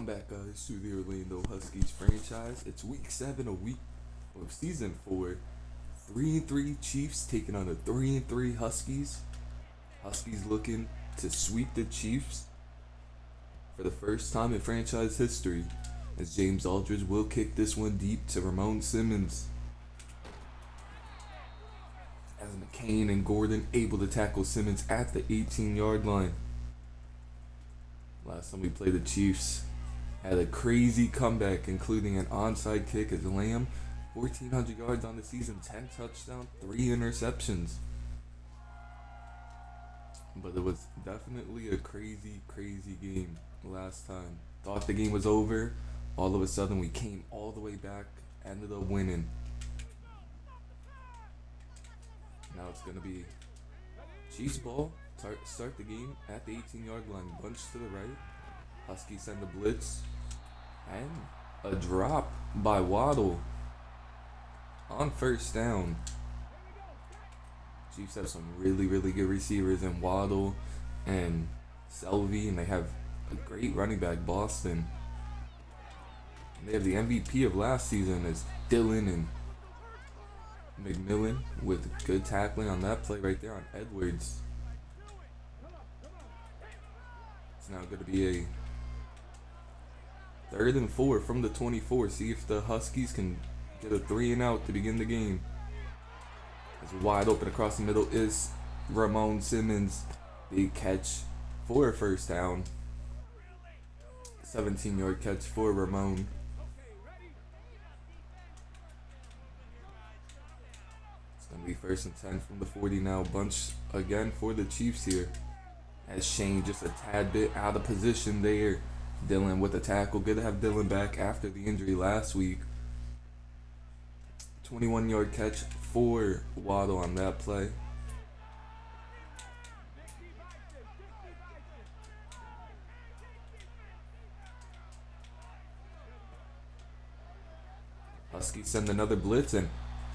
Welcome back, guys, to the Orlando Huskies franchise. It's week 7 of season 4. 3-3 Chiefs taking on the 3-3 Huskies. Huskies looking to sweep the Chiefs for the first time in franchise history, as James Aldridge will kick this one deep to Ramon Simmons. As McCain and Gordon able to tackle Simmons at the 18-yard line. Last time we played the Chiefs had a crazy comeback, including an onside kick as Lamb, 1,400 yards on the season, 10 touchdowns, 3 interceptions. But it was definitely a crazy game last time. Thought the game was over. All of a sudden, we came all the way back, ended up winning. Now it's going to be Chiefs ball. Start the game at the 18-yard line. Bunch to the right. Huskies send the blitz. And a drop by Waddle on first down. Chiefs have some really good receivers in Waddle and Selvey, and they have a great running back, Boston. And they have the MVP of last season is Dillon and McMillan with good tackling on that play right there on Edwards. It's now going to be a 3rd and 4 from the 24. See if the Huskies can get a 3 and out to begin the game. As wide open across the middle is Ramon Simmons. Big catch for a first down. 17-yard catch for Ramon. It's going to be 1st and 10 from the 40 now. Bunch again for the Chiefs here. As Shane just a tad bit out of position there. Dillon with a tackle. Good to have Dillon back after the injury last week. 21-yard catch for Waddle on that play. Huskies send another blitz, and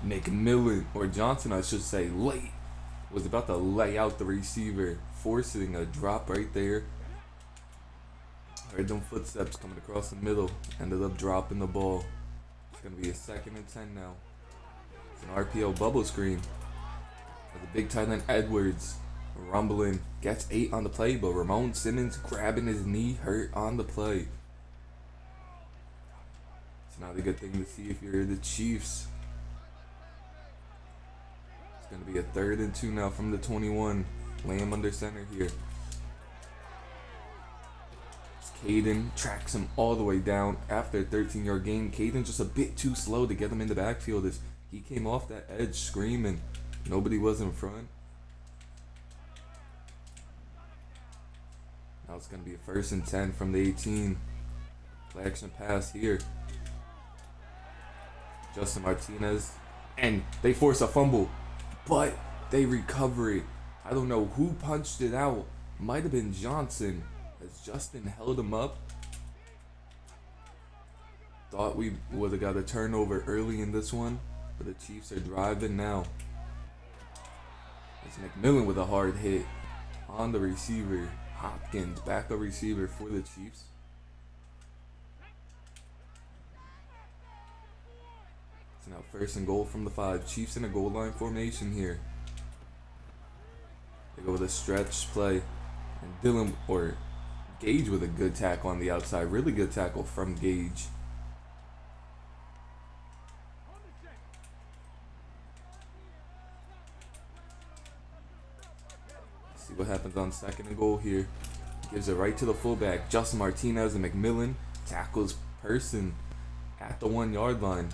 McMillan, or Johnson I should say, late, was about to lay out the receiver, forcing a drop right there. Heard them footsteps coming across the middle, ended up dropping the ball. It's going to be a 2nd and 10 now. It's an RPO bubble screen. With a big tight end Edwards rumbling, gets 8 on the play, but Ramon Simmons grabbing his knee, hurt on the play. It's not a good thing to see if you're the Chiefs. It's going to be a 3rd and 2 now from the 21. Lamb under center here. Caden tracks him all the way down after a 13-yard gain. Caden just a bit too slow to get him in the backfield as he came off that edge screaming. Nobody was in front. Now it's going to be a 1st and 10 from the 18. Play action pass here. Justin Martinez. And they force a fumble, but they recover it. I don't know who punched it out. Might have been Johnson, as Justin held him up. Thought we would have got a turnover early in this one, but the Chiefs are driving now. It's McMillan with a hard hit on the receiver. Hopkins, backup receiver for the Chiefs. It's now 1st and goal from the 5. Chiefs in a goal line formation here. They go with a stretch play, and Dillon, or Gage with a good tackle on the outside. Really good tackle from Gage. See what happens on 2nd and goal here. Gives it right to the fullback. Justin Martinez and McMillan tackles Person at the 1-yard line.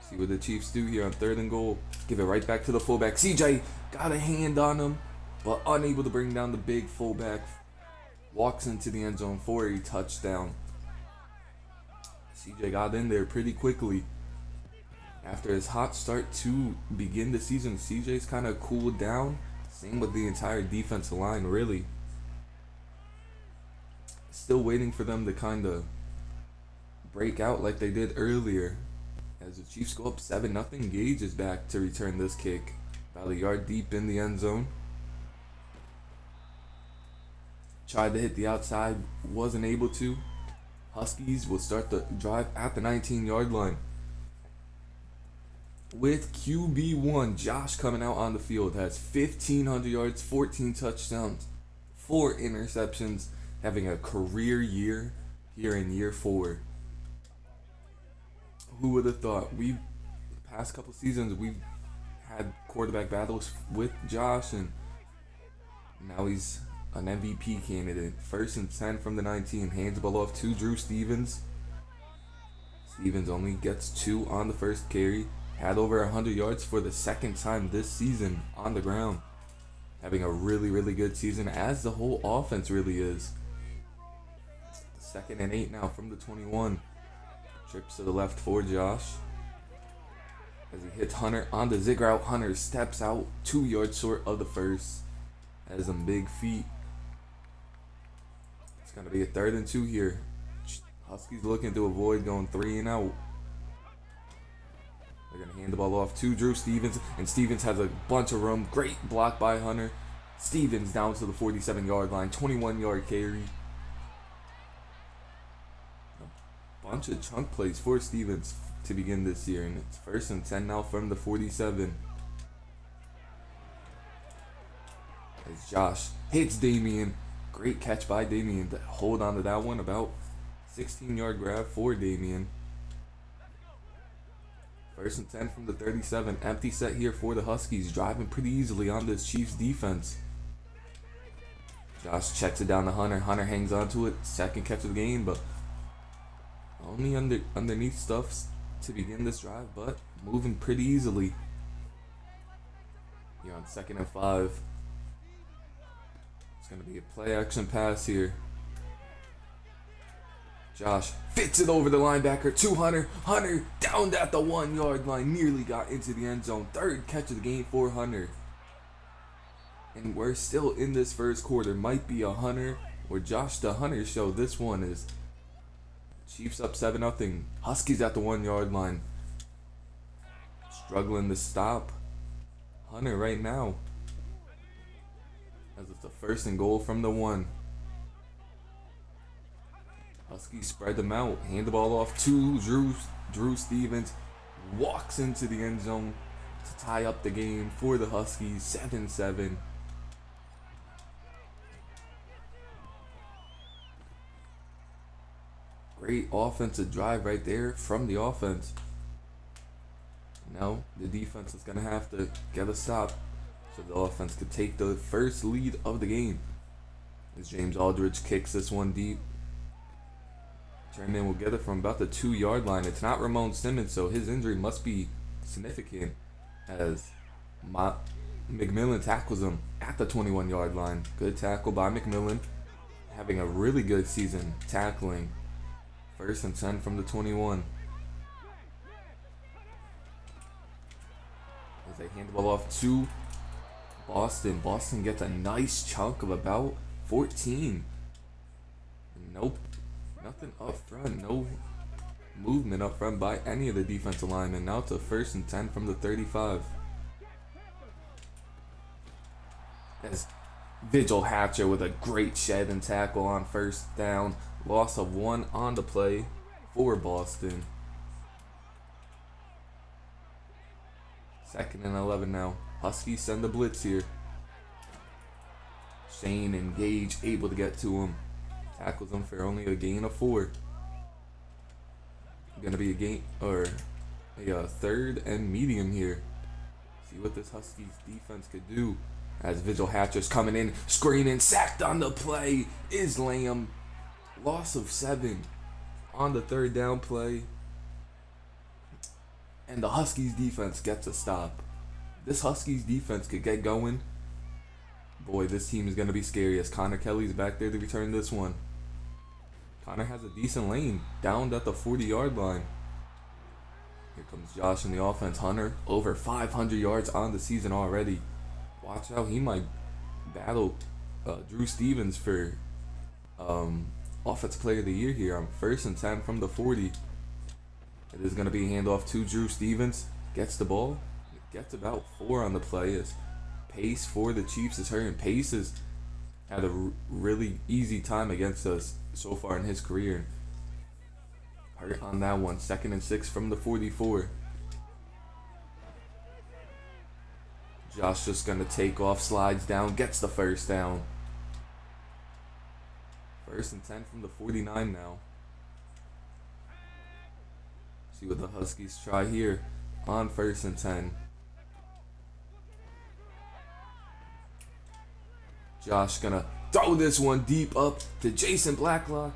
See what the Chiefs do here on 3rd and goal. Give it right back to the fullback. CJ got a hand on him, but unable to bring down the big fullback. Walks into the end zone for a touchdown. CJ got in there pretty quickly. After his hot start to begin the season, CJ's kind of cooled down. Same with the entire defensive line, really. Still waiting for them to kind of break out like they did earlier. As the Chiefs go up 7-0, Gage is back to return this kick. About a yard deep in the end zone. Tried to hit the outside, wasn't able to. Huskies will start the drive at the 19-yard line. With QB1, Josh coming out on the field, has 1,500 yards, 14 touchdowns, 4 interceptions, having a career year here in year 4. Who would have thought? The past couple seasons, we've had quarterback battles with Josh, and now he's an MVP candidate. 1st and 10 from the 19. Hands the ball off to Drew Stevens. Stevens only gets 2 on the first carry. Had over 100 yards for the 2nd time this season on the ground. Having a really, really good season, as the whole offense really is. 2nd and 8 now from the 21. Trips to the left for Josh. As he hits Hunter on the zig route, Hunter steps out 2 yards short of the first. Has some big feet. It's going to be a 3rd and 2 here. Huskies looking to avoid going 3 and out. They're going to hand the ball off to Drew Stevens, and Stevens has a bunch of room. Great block by Hunter. Stevens down to the 47-yard line, 21-yard carry. A bunch of chunk plays for Stevens to begin this year, and it's 1st and 10 now from the 47. As Josh hits Damian. Great catch by Damian to hold on to that one. About 16-yard grab for Damian. 1st and 10 from the 37. Empty set here for the Huskies. Driving pretty easily on this Chiefs defense. Josh checks it down to Hunter. Hunter hangs onto it. 2nd catch of the game, but only underneath stuff to begin this drive, but moving pretty easily. Here on 2nd and 5. It's going to be a play action pass here. Josh fits it over the linebacker to Hunter. Hunter down at the 1-yard line. Nearly got into the end zone. 3rd catch of the game for Hunter. And we're still in this first quarter. Might be a Hunter or Josh the Hunter show. This one is Chiefs up 7-0. Huskies at the 1-yard line. Struggling to stop Hunter right now. As it's a 1st and goal from the 1. Huskies spread them out. Hand the ball off to Drew Stevens. Walks into the end zone to tie up the game for the Huskies. 7-7. Great offensive drive right there from the offense. Now the defense is going to have to get a stop so the offense could take the first lead of the game. As James Aldridge kicks this one deep. Chairman will get it from about the 2-yard line. It's not Ramon Simmons, so his injury must be significant, as McMillan tackles him at the 21-yard line. Good tackle by McMillan. Having a really good season tackling. 1st and 10 from the 21. As they hand the ball off to Boston. Boston gets a nice chunk of about 14. Nope. Nothing up front. No movement up front by any of the defensive linemen. Now it's a 1st and 10 from the 35. As Vigil Hatcher with a great shed and tackle on 1st down. Loss of 1 on the play for Boston. 2nd and 11 now. Huskies send the blitz here. Shane and Gage able to get to him. Tackles him for only a gain of 4. Gonna be a gain or a 3rd and medium here. See what this Huskies defense could do. As Vigil Hatcher's coming in, screening, sacked on the play is Lamb. Loss of 7 on the 3rd down play. And the Huskies defense gets a stop. This Huskies defense could get going. Boy, this team is going to be scary as Connor Kelly's back there to return this one. Connor has a decent lane down at the 40-yard line. Here comes Josh in the offense. Hunter over 500 yards on the season already. Watch out, he might battle Drew Stevens for Offensive Player of the Year here on 1st and 10 from the 40. It is going to be a handoff to Drew Stevens. Gets the ball. Gets about 4 on the play as pace for the Chiefs is hurting. Pace is had a really easy time against us so far in his career. Hurt on that one. 2nd and 6 from the 44. Josh just gonna take off, slides down, gets the first down. 1st and 10 from the 49 now. See what the Huskies try here on 1st and 10. Josh gonna throw this one deep up to Jason Blacklock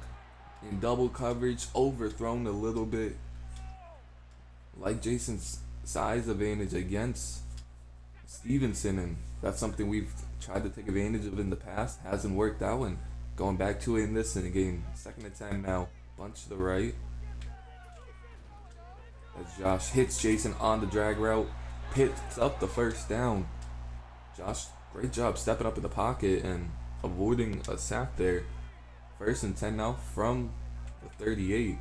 in double coverage, overthrown a little bit. Like Jason's size advantage against Stevenson, and that's something we've tried to take advantage of in the past. Hasn't worked out, and going back to it in this game. 2nd and 10 now. Bunch to the right. As Josh hits Jason on the drag route, picks up the first down. Josh, great job stepping up in the pocket and avoiding a sack there. 1st and 10 now from the 38.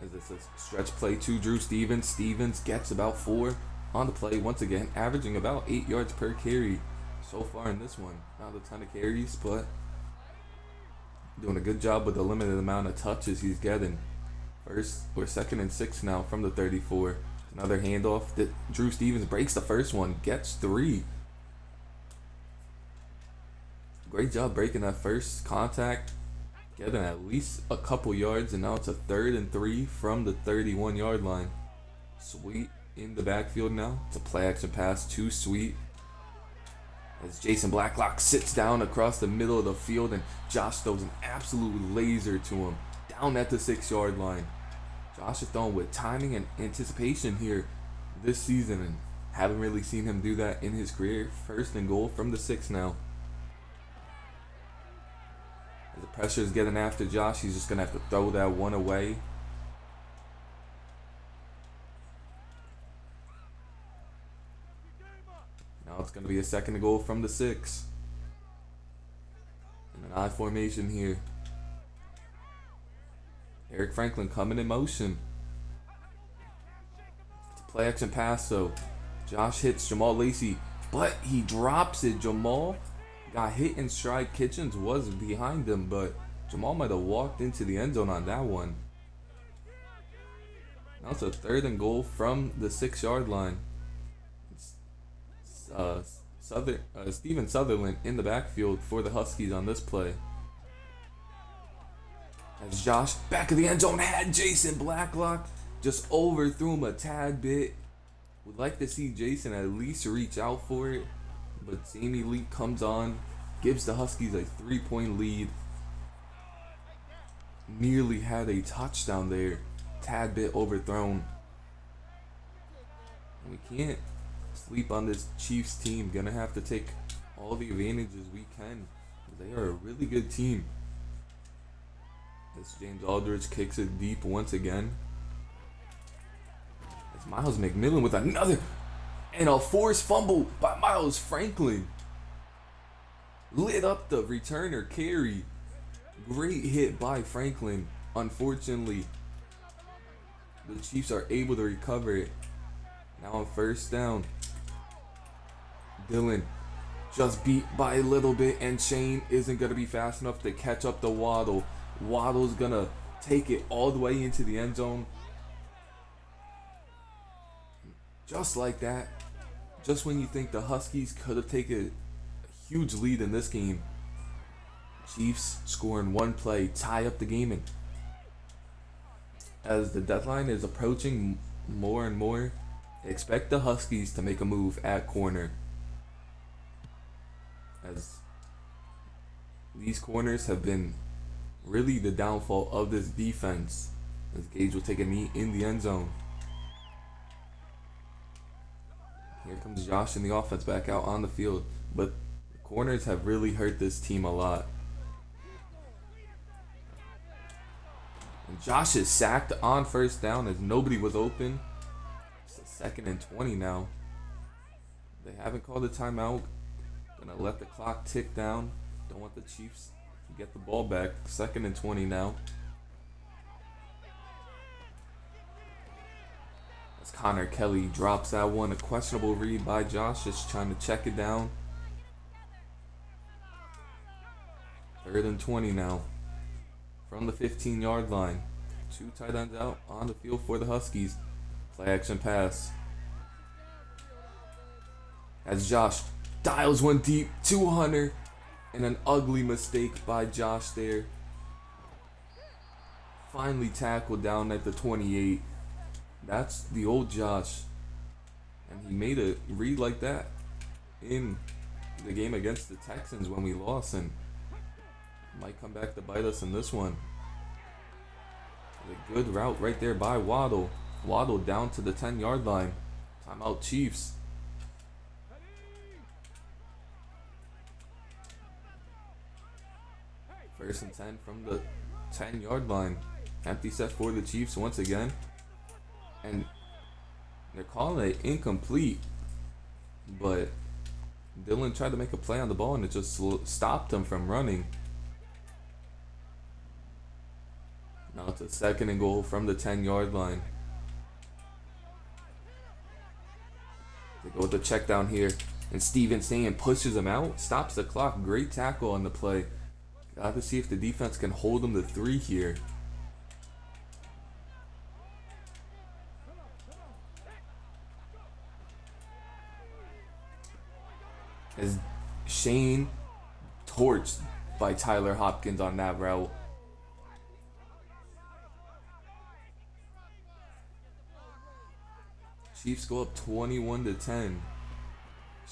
As it's a stretch play to Drew Stevens. Stevens gets about 4 on the play once again, averaging about 8 yards per carry so far in this one. Not a ton of carries, but doing a good job with the limited amount of touches he's getting. 2nd and 6 now from the 34. Another handoff that Drew Stevens breaks the first one, gets 3. Great job breaking that first contact, getting at least a couple yards, and now it's a 3rd and 3 from the 31-yard line. Sweet in the backfield now. It's a play action pass to Sweet. As Jason Blacklock sits down across the middle of the field, and Josh throws an absolute laser to him down at the 6-yard line. Josh is throwing with timing and anticipation here this season, and haven't really seen him do that in his career. 1st and goal from the 6 now. As the pressure is getting after Josh, he's just going to have to throw that one away. Now it's going to be a 2nd and goal from the 6. In an I formation here. Eric Franklin coming in motion. It's a play action pass, so Josh hits Jamal Lacey, but he drops it. Jamal got hit in stride. Kitchens was behind him, but Jamal might have walked into the end zone on that one. Now it's a 3rd and goal from the 6-yard line. Steven Sutherland in the backfield for the Huskies on this play. As Josh, back of the end zone, had Jason Blacklock, just overthrew him a tad bit. Would like to see Jason at least reach out for it, but Sammy Lee comes on, gives the Huskies a 3-point lead. Nearly had a touchdown there, tad bit overthrown. And we can't sleep on this Chiefs team. Gonna have to take all the advantages we can. They are a really good team. As James Aldridge kicks it deep once again. It's Miles McMillan with another, and a forced fumble by Miles Franklin. Lit up the returner carry. Great hit by Franklin. Unfortunately, the Chiefs are able to recover it. Now on 1st down. Dylan just beat by a little bit, and Shane isn't going to be fast enough to catch up to Waddle. Waddle's going to take it all the way into the end zone. Just like that. Just when you think the Huskies could have taken a huge lead in this game, Chiefs score in one play, tie up the game. And as the deadline is approaching more and more, expect the Huskies to make a move at corner, as these corners have been really the downfall of this defense. As Gage will take a knee in the end zone. Here comes Josh and the offense back out on the field, but the corners have really hurt this team a lot. And Josh is sacked on 1st down as nobody was open. It's a 2nd and 20 now. They haven't called a timeout. Gonna let the clock tick down. Don't want the Chiefs to get the ball back. 2nd and 20 now. As As Connor Kelly drops that one. A questionable read by Josh, just trying to check it down. 3rd and 20 now. From the 15-yard line. 2 tight ends out on the field for the Huskies. Play action pass. As Josh dials one deep to Hunter. And an ugly mistake by Josh there. Finally tackled down at the 28. That's the old Josh. And he made a read like that in the game against the Texans when we lost. And might come back to bite us in this one. A good route right there by Waddle. Waddle down to the 10-yard line. Timeout Chiefs. First and 10 from the 10-yard line. Empty set for the Chiefs once again. And they're calling it incomplete. But Dylan tried to make a play on the ball and it just stopped him from running. Now it's a 2nd and goal from the 10-yard line. They go with the check down here. And Steven Sand pushes him out. Stops the clock. Great tackle on the play. Got to see if the defense can hold him to 3 here. As Shane torched by Tyler Hopkins on that route. Chiefs go up 21-10.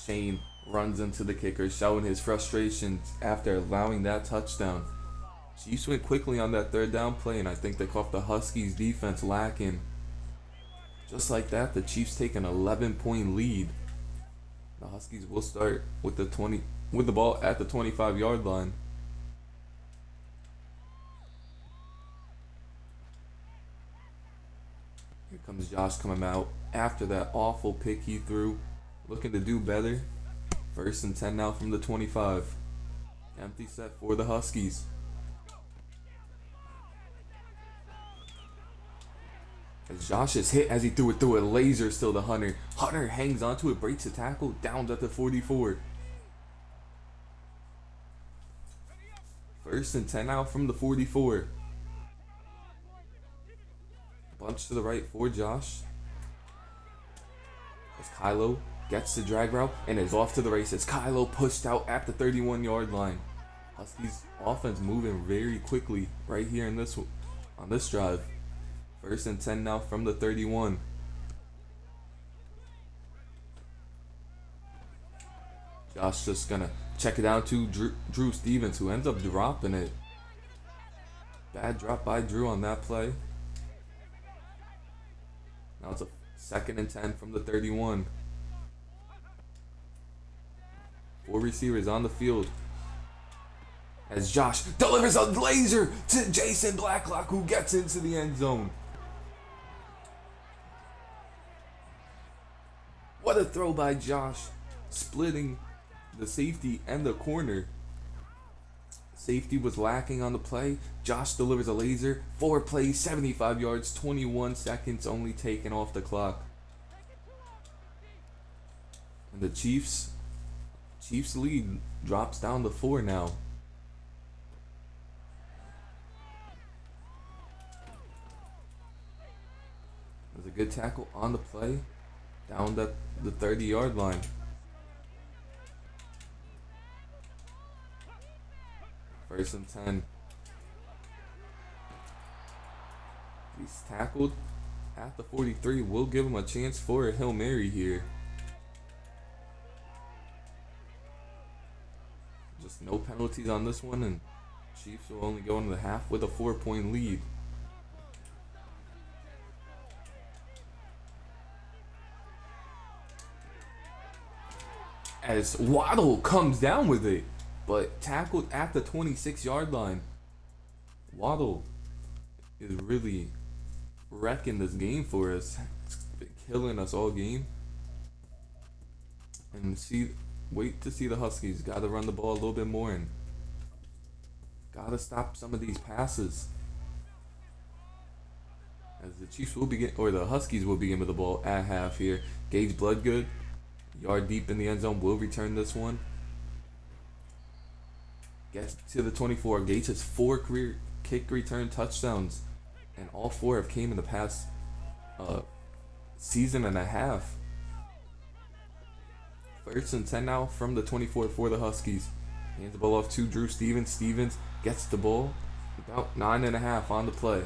Shane runs into the kicker, showing his frustration after allowing that touchdown. Chiefs went quickly on that 3rd down play, and I think they caught the Huskies defense lacking. Just like that, the Chiefs take an 11-point lead. The Huskies will start with the ball at the 25-yard line. Here comes Josh coming out after that awful pick he threw. Looking to do better. 1st and 10 now from the 25. Empty set for the Huskies. As Josh is hit as he threw it through a laser still to Hunter. Hunter hangs onto it, breaks a tackle, down at the 44. 1st and 10 now from the 44. Bunch to the right for Josh. As Kylo gets the drag route and is off to the races. Kylo pushed out at the 31-yard line. Huskies offense moving very quickly right here in on this drive. 1st and 10 now from the 31. Josh just gonna check it down to Drew Stevens, who ends up dropping it. Bad drop by Drew on that play. Now it's a 2nd and 10 from the 31. 4 receivers on the field. As Josh delivers a laser to Jason Blacklock, who gets into the end zone. What a throw by Josh, splitting the safety and the corner. Safety was lacking on the play. Josh delivers a laser. 4 plays, 75 yards, 21 seconds only taken off the clock. And the Chiefs lead drops down to 4 now. There's a good tackle on the play. Down the 30-yard line. First and 10. He's tackled at the 43. We'll give him a chance for a Hail Mary here. Just no penalties on this one, and Chiefs will only go into the half with a 4-point lead. As Waddle comes down with it, but tackled at the 26-yard line. Waddle is really wrecking this game for us. It's been killing us all game. And wait to see the Huskies. Got to run the ball a little bit more and got to stop some of these passes. As the Chiefs will begin, or the Huskies will begin with the ball at half here. Gage Bloodgood, yard deep in the end zone, will return this one. Gets to the 24. Gage has 4 career kick return touchdowns, and all 4 have came in the past season and a half. First and 10 now from the 24 for the Huskies. Hands the ball off to Drew Stevens. Stevens gets the ball. About 9.5 on the play.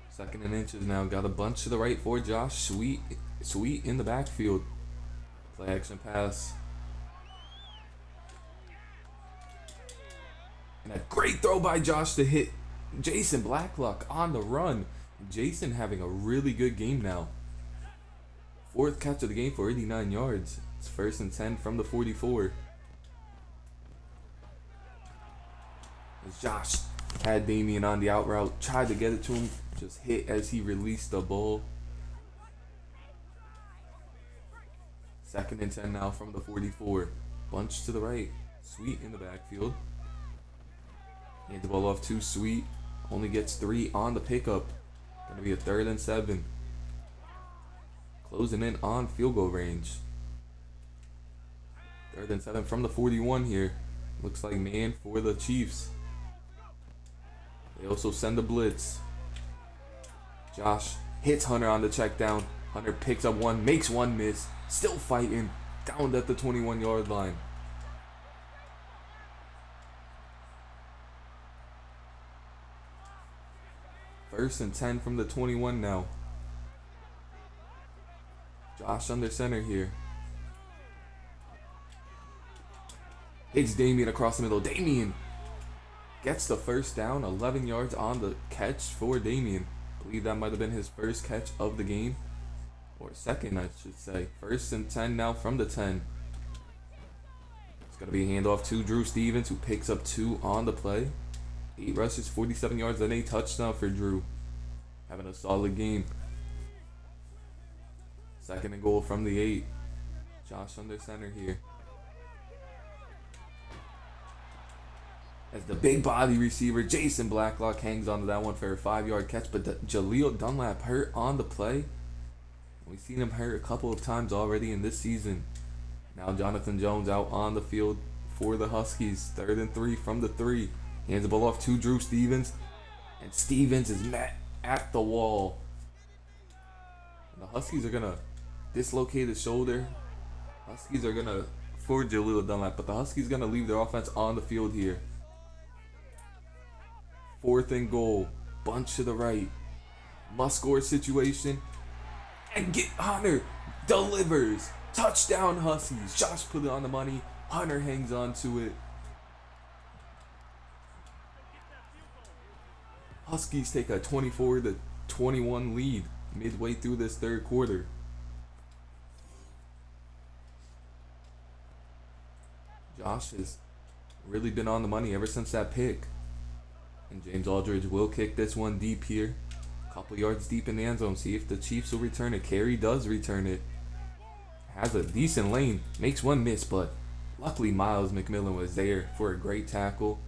Second and inches now. Got a bunch to the right for Josh. Sweet in the backfield. Play action pass. And a great throw by Josh to hit Jason Blacklock on the run. Jason having a really good game now. 4th catch of the game for 89 yards. It's first and 10 from the 44. As Josh had Damian on the out route, tried to get it to him, just hit as he released the ball. Second and 10 now from the 44. Bunch to the right. Sweet in the backfield. Hand the ball off to Sweet. Only gets 3 on the pickup. Gonna be a 3rd and 7. Closing in on field goal range. 3rd and 7 from the 41 here. Looks like man for the Chiefs. They also send the blitz. Josh hits Hunter on the check down. Hunter picks up 1, makes 1 miss. Still fighting. Down at the 21-yard line. First and 10 from the 21 now. Josh under center here. Hits Damian across the middle. Damian gets the first down. 11 yards on the catch for Damian. I believe that might have been his first catch of the game. Or second, I should say. First and 10 now from the 10. It's going to be a handoff to Drew Stevens, who picks up 2 on the play. 8 rushes, 47 yards, and a touchdown for Drew. Having a solid game. Second and goal from the 8. Josh under center here. As the big body receiver, Jason Blacklock, hangs onto that one for a 5-yard catch. But Jaleel Dunlap hurt on the play. We've seen him hurt a couple of times already in this season. Now Jonathan Jones out on the field for the Huskies. 3rd and 3 from the 3. Hands the ball off to Drew Stevens. And Stevens is met at the wall. And the Huskies are going to dislocate his shoulder. Huskies are going to, for Jaleel Dunlap, but the Huskies going to leave their offense on the field here. 4th and goal. Bunch to the right. Must score situation. And get Hunter delivers. Touchdown Huskies. Josh put it on the money. Hunter hangs on to it. Huskies take a 24-21 lead midway through this 3rd quarter. Josh has really been on the money ever since that pick. And James Aldridge will kick this one deep here. Couple yards deep in the end zone. See if the Chiefs will return it. Carey does return it. Has a decent lane. Makes 1 miss, but luckily Miles McMillan was there for a great tackle.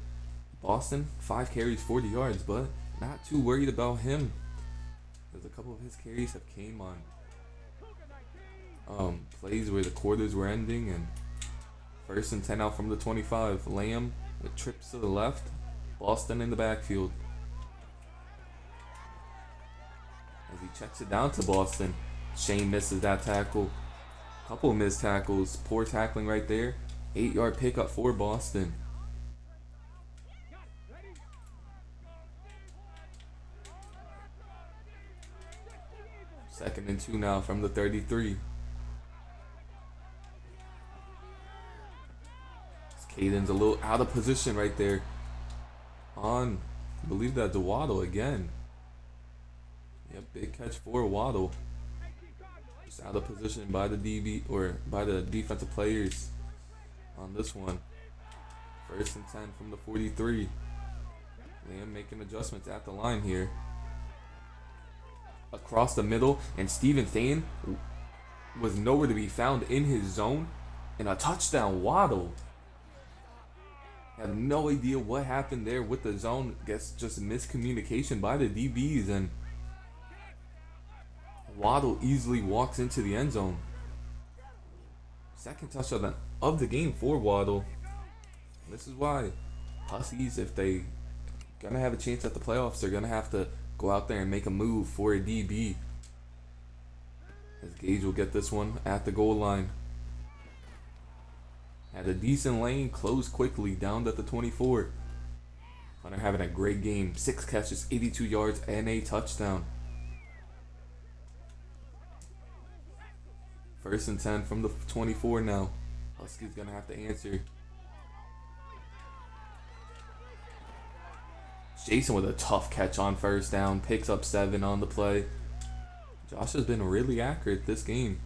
Boston, 5 carries, 40 yards, but not too worried about him. There's a couple of his carries have came on plays where the quarters were ending. And 1st and 10 out from the 25. Lamb with trips to the left. Boston in the backfield. As he checks it down to Boston. Shane misses that tackle. Couple of missed tackles. Poor tackling right there. 8-yard pickup for Boston. Second and 2 now from the 33. Caden's a little out of position right there. On, I believe that's Waddle again. Yep, big catch for Waddle. Just out of position by the DB or by the defensive players on this one. 1st and 10 from the 43. Liam making adjustments at the line here. Across the middle, and Steven Thane was nowhere to be found in his zone. And a touchdown, Waddle. Have no idea what happened there with the zone. Guess just miscommunication by the DBs, and Waddle easily walks into the end zone. Second touchdown of the game for Waddle. This is why Huskies, if they gonna have a chance at the playoffs, they're gonna have to go out there and make a move for a DB. As Gage will get this one at the goal line. Had a decent lane, closed quickly, down at the 24. Hunter having a great game. 6 catches, 82 yards, and a touchdown. First and 10 from the 24 now. Huskies gonna have to answer. Jason with a tough catch on first down. Picks up 7 on the play. Josh has been really accurate this game.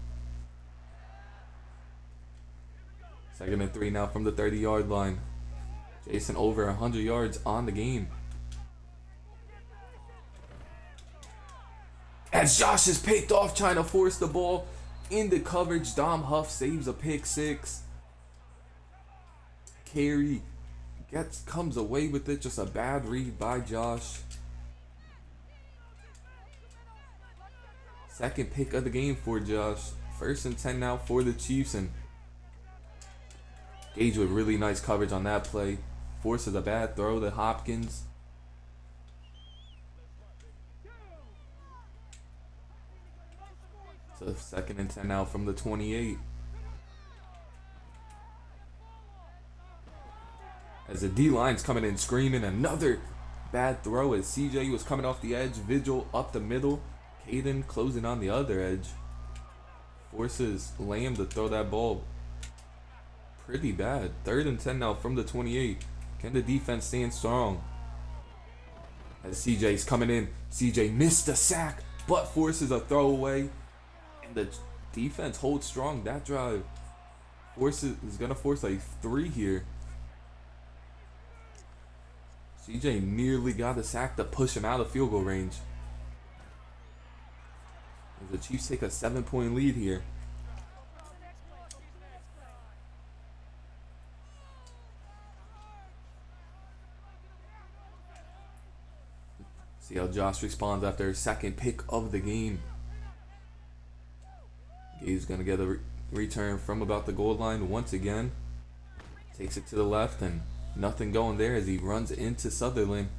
Second and 3 now from the 30-yard line. Jason over 100 yards on the game. As Josh is picked off trying to force the ball into coverage, Dom Huff saves a pick 6. Carey comes away with it. Just a bad read by Josh. Second pick of the game for Josh. First and 10 now for the Chiefs, and Gage with really nice coverage on that play. Forces a bad throw to Hopkins. So second and 10 now from the 28. As the D-line's coming in screaming, another bad throw as CJ was coming off the edge. Vigil up the middle. Caden closing on the other edge. Forces Lamb to throw that ball pretty bad. Third and 10 now from the 28. Can the defense stand strong? As CJ's coming in. CJ missed the sack, but forces a throwaway. And the defense holds strong that drive. Is going to force like 3 here. CJ nearly got a sack to push him out of field goal range. As the Chiefs take a 7-point lead here. See how Josh responds after his second pick of the game. Gabe's going to get a return from about the goal line once again. Takes it to the left, and nothing going there as he runs into Sutherland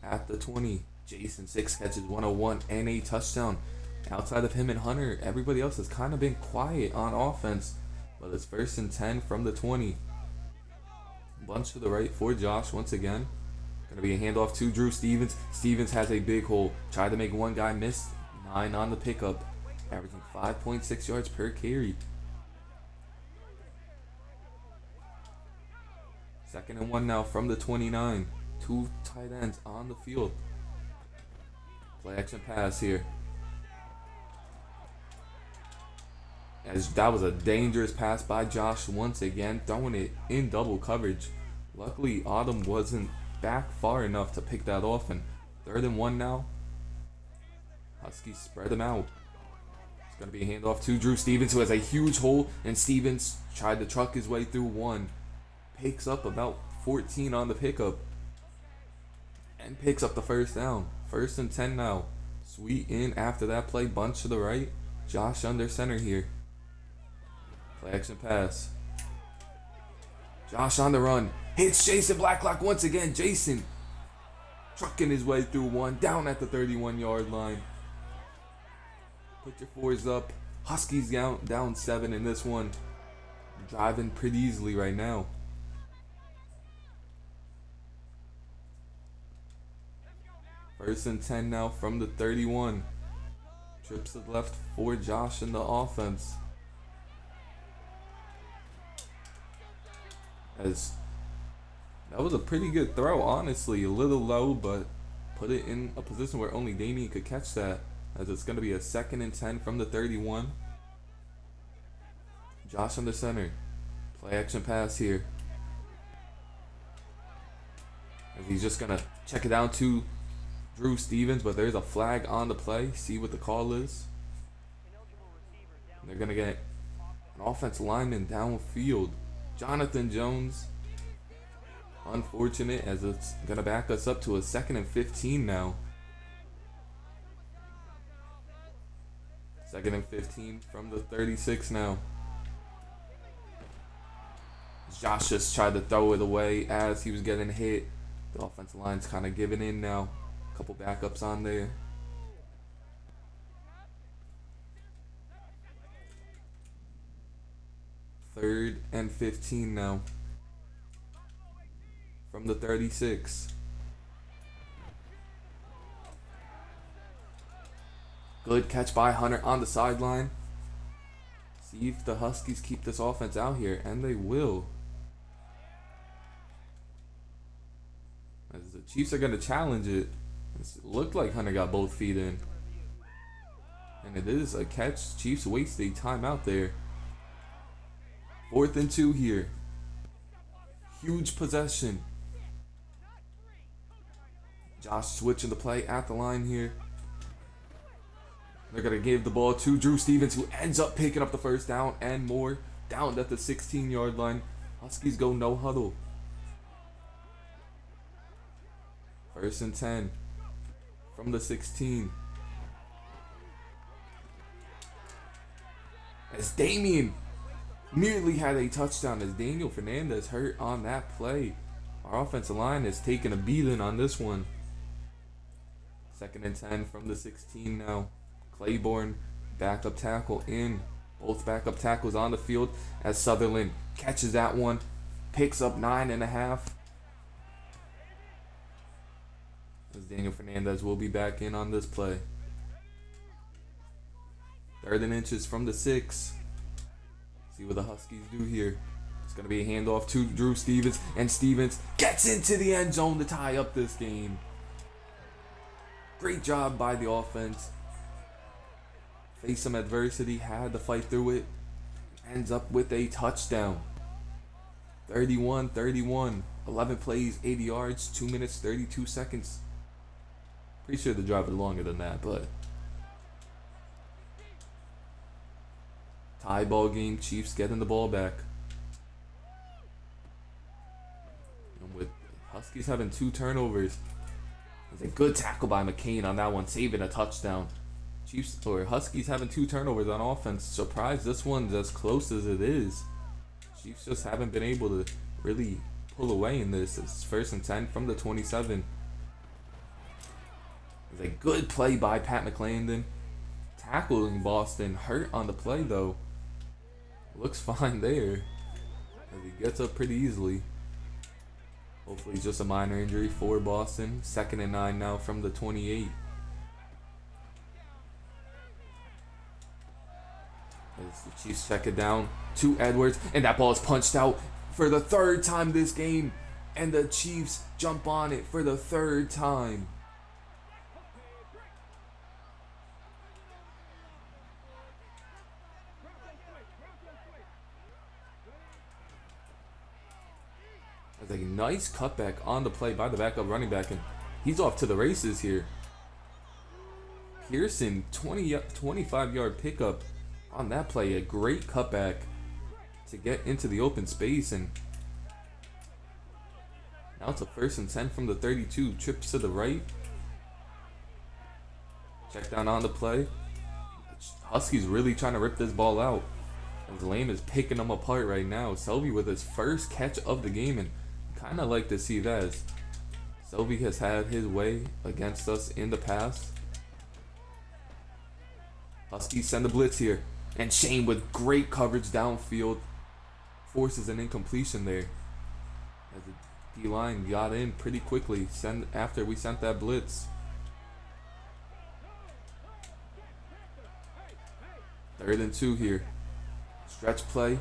at the 20. Jason, 6 catches, 101, and a touchdown. Outside of him and Hunter, everybody else has kind of been quiet on offense. But it's first and 10 from the 20. Bunch to the right for Josh once again. Going to be a handoff to Drew Stevens. Stevens has a big hole. Tried to make one guy miss. 9 on the pickup. Averaging 5.6 yards per carry. Second and 1 now from the 29. 2 tight ends on the field. Play action pass here. As that was a dangerous pass by Josh once again, throwing it in double coverage. Luckily, Autumn wasn't back far enough to pick that off. And third and 1 now. Huskies spread them out. It's going to be a handoff to Drew Stevens, who has a huge hole. And Stevens tried to truck his way through 1. Picks up about 14 on the pickup. And picks up the first down. First and 10 now. Sweet in after that play. Bunch to the right. Josh under center here. Play action pass. Josh on the run. Hits Jason Blacklock once again. Jason trucking his way through 1. Down at the 31-yard line. Put your 4s up. Huskies down 7 in this one. Driving pretty easily right now. First and 10 now from the 31. Trips to the left for Josh in the offense. As that was a pretty good throw, honestly. A little low, but put it in a position where only Damien could catch that. As it's going to be a second and 10 from the 31. Josh under center. Play action pass here. As he's just going to check it down to Drew Stevens, but there's a flag on the play. See what the call is. And they're going to get an offensive lineman downfield. Jonathan Jones Unfortunate, as it's gonna back us up to a 2nd and 15 now. 2nd and 15 from the 36 now. Josh just tried to throw it away as he was getting hit. The offensive line's kind of giving in now. A couple backups on there. Third and 15 now. From the 36. Good catch by Hunter on the sideline. See if the Huskies keep this offense out here, and they will. As the Chiefs are going to challenge it. It looked like Hunter got both feet in. And it is a catch. Chiefs waste a timeout there. 4th and 2 here. Huge possession. Josh switching the play at the line here. They're going to give the ball to Drew Stevens, who ends up picking up the first down and more. Down at the 16-yard line. Huskies go no huddle. 1st and 10 from the 16. As Damian nearly had a touchdown, as Daniel Fernandez hurt on that play. Our offensive line has taken a beating on this one. 2nd and 10 from the 16 now. Claiborne, backup tackle in. Both backup tackles on the field as Sutherland catches that one. Picks up 9.5. As Daniel Fernandez will be back in on this play. 3rd and inches from the 6. See what the Huskies do here. It's going to be a handoff to Drew Stevens. And Stevens gets into the end zone to tie up this game. Great job by the offense. Faced some adversity, had to fight through it. Ends up with a touchdown. 31-31. 11 plays, 80 yards, 2 minutes, 32 seconds. Pretty sure the drive was longer than that, but tie ball game. Chiefs getting the ball back. And with Huskies having 2 turnovers, it's a good tackle by McCain on that one, saving a touchdown. Huskies having 2 turnovers on offense. Surprised this one's as close as it is. Chiefs just haven't been able to really pull away in this. It's 1st and 10 from the 27. It's a good play by Pat McClendon. Tackling Boston. Hurt on the play though. Looks fine there. As he gets up pretty easily. Hopefully just a minor injury for Boston. 2nd and 9 now from the 28. As the Chiefs check it down to Edwards. And that ball is punched out for the 3rd time this game. And the Chiefs jump on it for the 3rd time. That's a nice cutback on the play by the backup running back, and he's off to the races here. Pearson, 25-yard pickup on that play. A great cutback to get into the open space, and now it's a 1st and 10 from the 32. Trips to the right. Check down on the play. Huskies really trying to rip this ball out. As Lame is picking them apart right now. Selby with his first catch of the game, and kind of like to see that, as Selby has had his way against us in the past. Huskies send the blitz here, and Shane with great coverage downfield forces an incompletion there. As the D-line got in pretty quickly after we sent that blitz. 3rd and 2 here. Stretch play.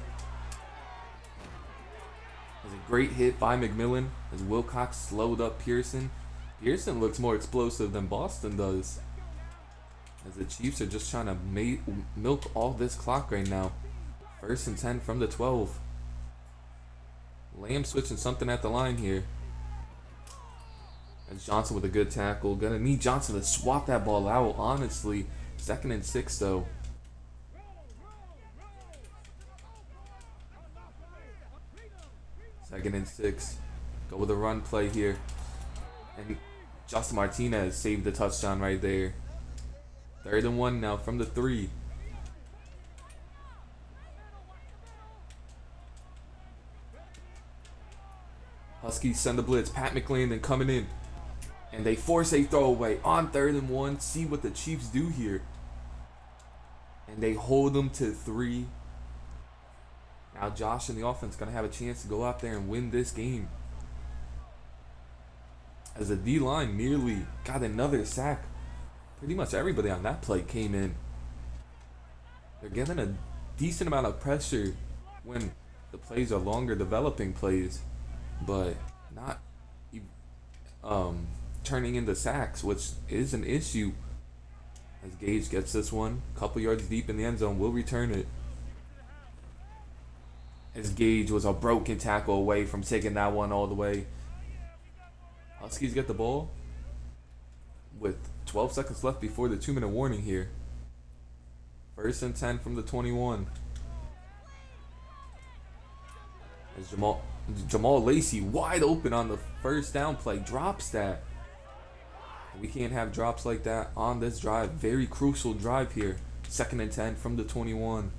There's a great hit by McMillan as Wilcox slowed up Pearson. Pearson looks more explosive than Boston does. As the Chiefs are just trying to milk all this clock right now. 1st and 10 from the 12. Lamb switching something at the line here. As Johnson with a good tackle. Gonna need Johnson to swap that ball out, honestly. 2nd and 6 though. 2nd and 6. Go with a run play here. And Justin Martinez saved the touchdown right there. 3rd and 1 now from the 3. Huskies send the blitz. Pat McClendon coming in. And they force a throwaway on 3rd and 1. See what the Chiefs do here. And they hold them to 3. Now Josh and the offense going to have a chance to go out there and win this game. As the D-line nearly got another sack. Pretty much everybody on that play came in. They're getting a decent amount of pressure when the plays are longer developing plays, but not turning into sacks, which is an issue. As Gage gets this one, couple yards deep in the end zone, will return it. As Gage was a broken tackle away from taking that one all the way. Huskies get the ball with 12 seconds left before the 2-minute warning here. 1st and 10 from the 21. As Jamal Lacey wide open on the first down play, drops that. We can't have drops like that on this drive. Very crucial drive here. 2nd and 10 from the 21.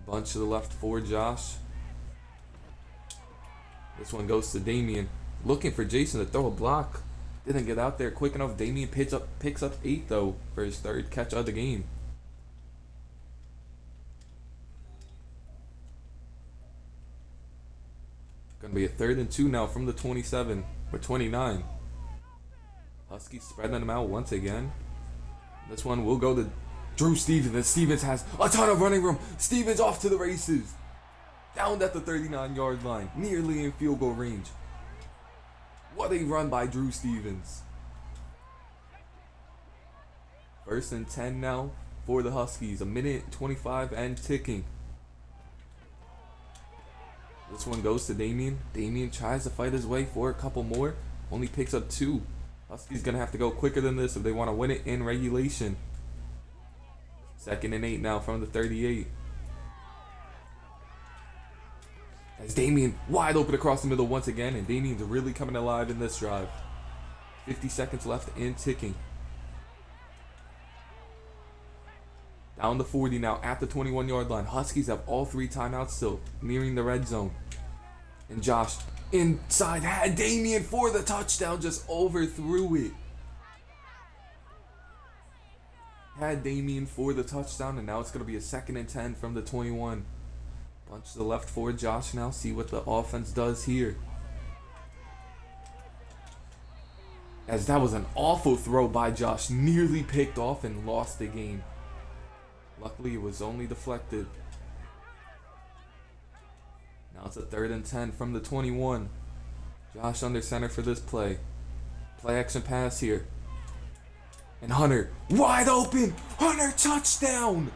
Bunch to the left for Josh. This one goes to Damien. Looking for Jason to throw a block. Didn't get out there quick enough. Damien picks up 8 though for his 3rd catch of the game. Gonna be a 3rd and 2 now from the 27 or 29. Huskies spreading them out once again. This one will go to Drew Stevens. And Stevens has a ton of running room. Stevens off to the races. Down at the 39-yard line. Nearly in field goal range. What a run by Drew Stevens. 1st and 10 now for the Huskies. 1:25 and ticking. This one goes to Damien. Damien tries to fight his way for a couple more. Only picks up 2. Huskies going to have to go quicker than this if they want to win it in regulation. 2nd and 8 now from the 38. As Damien wide open across the middle once again, and Damien's really coming alive in this drive. 50 seconds left and ticking. Down to 40 now at the 21-yard line. Huskies have all 3 timeouts still, nearing the red zone. And Josh inside had Damien for the touchdown, just overthrew it. Had Damien for the touchdown, and now it's going to be a 2nd and 10 from the 21. Bunch to the left for Josh now. See what the offense does here. As that was an awful throw by Josh. Nearly picked off and lost the game. Luckily, it was only deflected. Now it's a 3rd and 10 from the 21. Josh under center for this play. Play action pass here. And Hunter wide open. Hunter touchdown.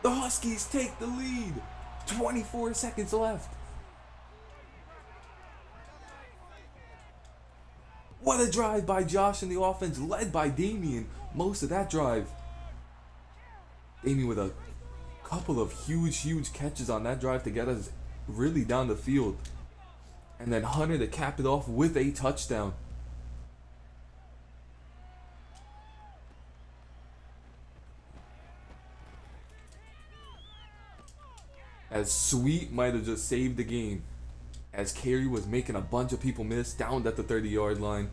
The Huskies take the lead. 24 seconds left. What a drive by Josh and the offense led by Damien. Most of that drive. Damien with a couple of huge catches on that drive to get us really down the field. And then Hunter to cap it off with a touchdown. As Sweet might have just saved the game. As Carey was making a bunch of people miss down at the 30-yard line.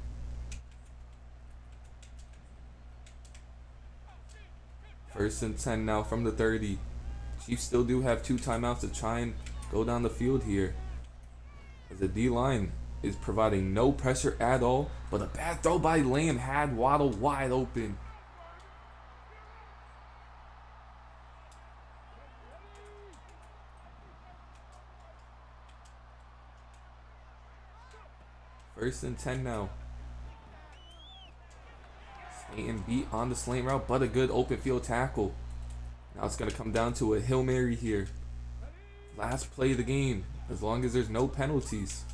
First and 10 now from the 30. Chiefs still do have 2 timeouts to try and go down the field here. As the D-line is providing no pressure at all. But a bad throw by Lamb had Waddle wide open. First and 10 now. Slayton beat on the slant route, but a good open field tackle. Now it's going to come down to a Hail Mary here. Last play of the game, as long as there's no penalties.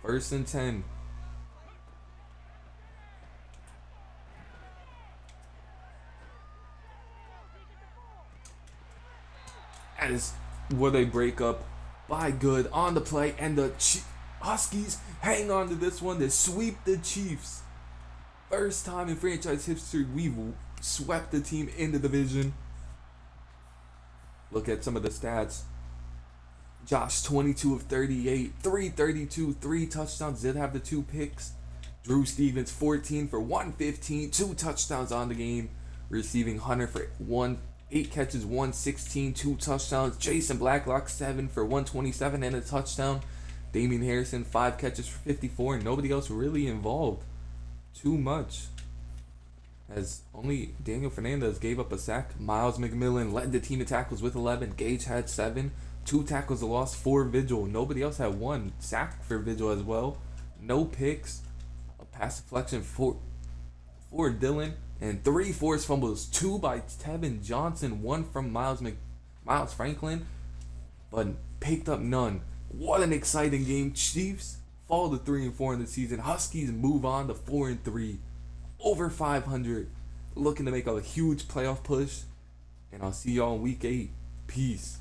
First and 10. That is where they break up by Good on the play, and the Huskies hang on to this one to sweep the Chiefs. First time in franchise history we've swept the team in the division. Look at some of the stats. Josh, 22 of 38, 332, 3 touchdowns, did have the 2 picks. Drew Stevens, 14 for 115, 2 touchdowns on the game. Receiving Hunter for 8 catches, 116, 2 touchdowns. Jason Blacklock, 7 for 127 and a touchdown. Damian Harrison, 5 catches for 54, and nobody else really involved too much, as only Daniel Fernandez gave up a sack. Miles McMillan led the team in tackles with 11. Gage had 7. 2 tackles a loss for Vigil. Nobody else had 1 sack for Vigil as well. No picks. A pass deflection for Dylan. And 3 forced fumbles. 2 by Tevin Johnson. 1 from Miles Franklin. But picked up none. What an exciting game. Chiefs fall to 3-4 in the season. Huskies move on to 4-3. Over 500. Looking to make a huge playoff push. And I'll see y'all in week 8. Peace.